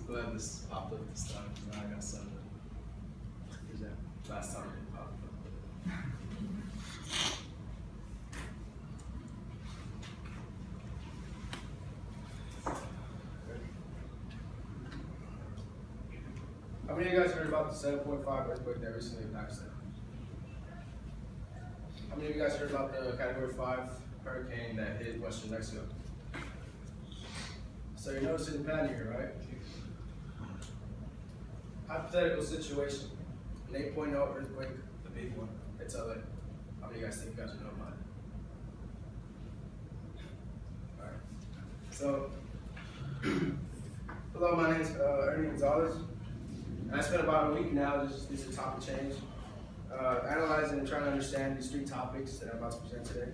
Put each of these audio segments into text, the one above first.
glad this popped up this time because now I got something to present. Last time it popped up. How many of you guys heard about the 7.5 earthquake that recently hit Pakistan? How many of you guys heard about the Category 5 hurricane that hit western Mexico? So you're noticing the pattern here, right? Hypothetical situation. An 8.0 earthquake, the big one. It's LA. How many of you guys think you guys know about it? Alright. So, hello, my name is Ernie Gonzalez. And I spent about a week now, this is a topic change, analyzing and trying to understand these three topics that I'm about to present today.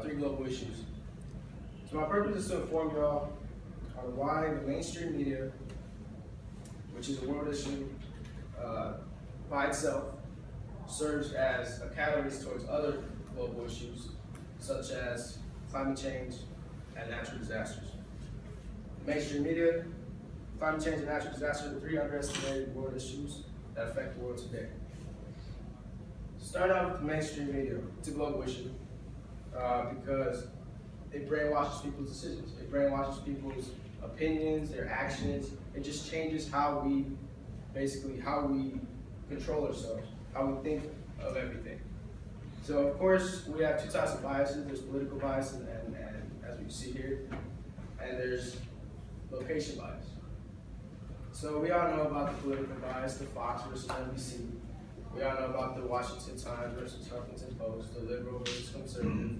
Three global issues. So my purpose is to inform you all on why the mainstream media, which is a world issue by itself, serves as a catalyst towards other global issues, such as climate change and natural disasters. Mainstream media, climate change and natural disasters are the three underestimated world issues that affect the world today. Start out with the mainstream media. It's a global issue because it brainwashes people's decisions. It brainwashes people's opinions, their actions. It just changes how we control ourselves, how we think of everything. So of course, we have two types of biases. There's political bias and as we see here, and there's location bias. So we all know about the political bias, the Fox versus NBC. We all know about the Washington Times versus Huffington Post, the liberal versus conservative.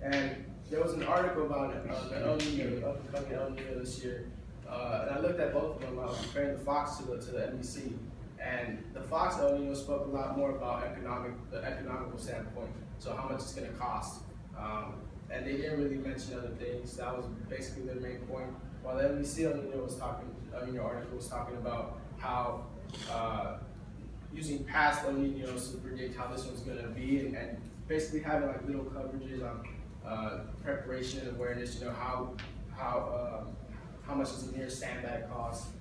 And there was an article about the El Nino, the upcoming El Nino this year. And I looked at both of them. I was comparing the Fox to the NBC. And the Fox El Nino spoke a lot more about the economical standpoint. So how much it's going to cost. And they didn't really mention other things. That was basically their main point. While the NBC El Nino article was talking about how using past El Ninos to predict how this one's going to be, and basically having like little coverages on preparation and awareness. You know how much does a near sandbag cost,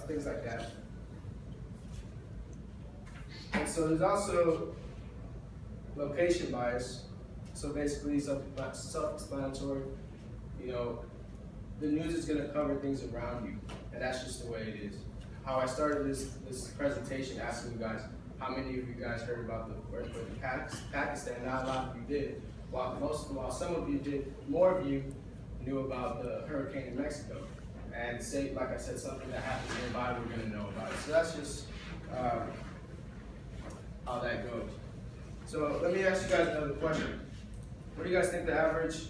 things like that. And so there's also location bias. So basically, self-explanatory. You know, the news is going to cover things around you, and that's just the way it is. How I started this presentation asking you guys, how many of you guys heard about the earthquake in Pakistan? Not a lot of you did. While some of you did, more of you knew about the hurricane in Mexico. And say, like I said, something that happens nearby, we're going to know about it. So that's just how that goes. So let me ask you guys another question. What do you guys think the average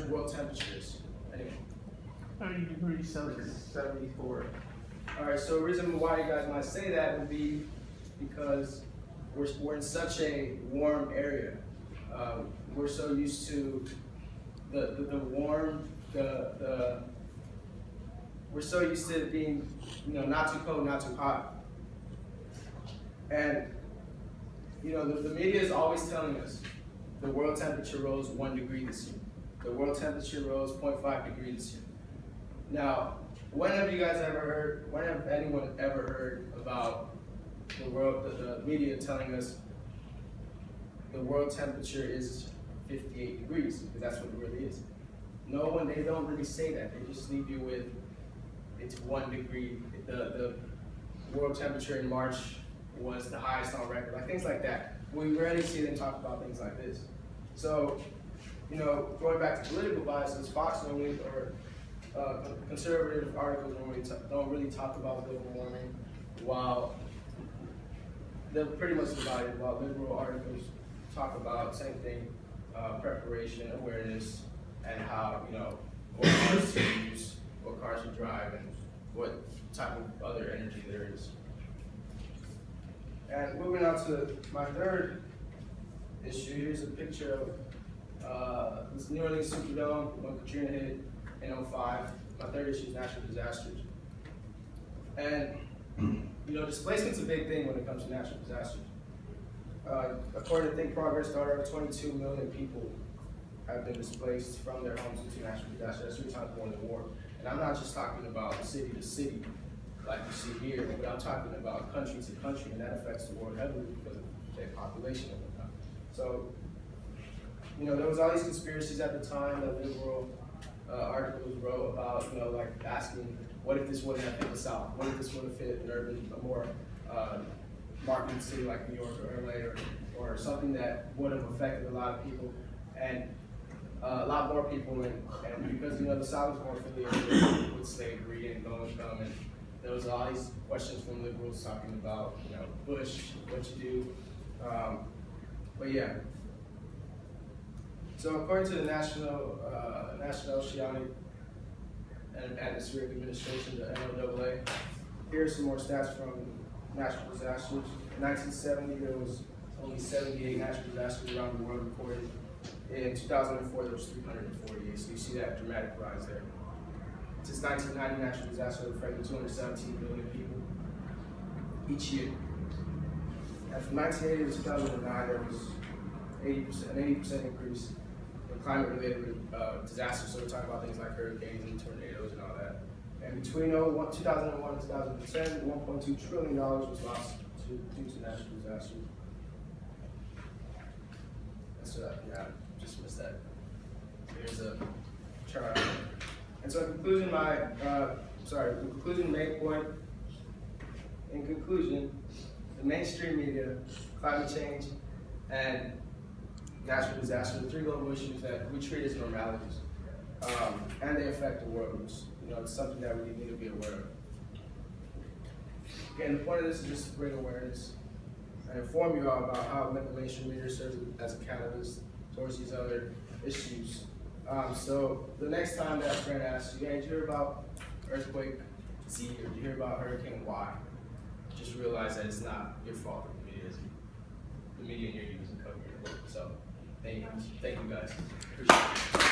world temperature is? Anyway. 30 degrees Celsius, 74. All right, so the reason why you guys might say that would be because we're in such a warm area. We're so used to the warm, we're so used to it being, not too cold, not too hot. And, the media is always telling us the world temperature rose 1 degree this year. The world temperature rose 0.5 degrees this year. Now, when have anyone ever heard about the media telling us the world temperature is 58 degrees, because that's what it really is? No one, they don't really say that. They just leave you with, it's 1 degree. The world temperature in March was the highest on record, like things like that. We rarely see them talk about things like this. So, going back to political biases, Fox normally, or conservative articles don't really talk about global warming, while they're pretty much divided, while liberal articles talk about same thing, preparation, awareness, and how, what cars to use, what cars to drive, and what type of other energy there is. And moving on to my third issue, here's a picture of this New Orleans Superdome when Katrina hit in 2005. My third issue is natural disasters. And, displacement's a big thing when it comes to natural disasters. According to Think Progress, 22 million people have been displaced from their homes due to natural disaster. That's 3 times more than war. And I'm not just talking about city to city, like you see here, but I'm talking about country to country, and that affects the world heavily because of their population and whatnot. So, there was all these conspiracies at the time that liberal articles wrote about, like asking, what if this wouldn't have hit the South? What if this would have hit an urban, a more market city like New York or LA or something that would have affected a lot of people and a lot more people, and because the South was more affiliated with slavery and low income, and there was all these questions from liberals talking about Bush, what you do, but yeah. So according to the National Oceanic and Atmospheric Administration, the NOAA, here are some more stats from natural disasters. In 1970, there was only 78 natural disasters around the world recorded. In 2004, there was 348, so you see that dramatic rise there. Since 1990, natural disasters affected 217 million people each year. And from 1980 to 2009, there was an 80% increase in climate-related disasters. So we're talking about things like hurricanes and tornadoes and all that. And between 2001 and 2010, $1.2 trillion was lost due to natural disasters. So yeah, just missed that. Here's a chart. And so in conclusion, main point. In conclusion, the mainstream media, climate change, and natural disaster are 3 global issues that we treat as normalities, and they affect the world. It's something that we need to be aware of. Again, the point of this is just to bring awareness and inform you all about how the mainstream media serves as a catalyst towards these other issues. So the next time that friend asks you, hey, did you hear about earthquake Z, or did you hear about hurricane Y? Just realize that it's not your fault that the media isn't. The media in your use isn't covering it. So thank you guys. Appreciate it.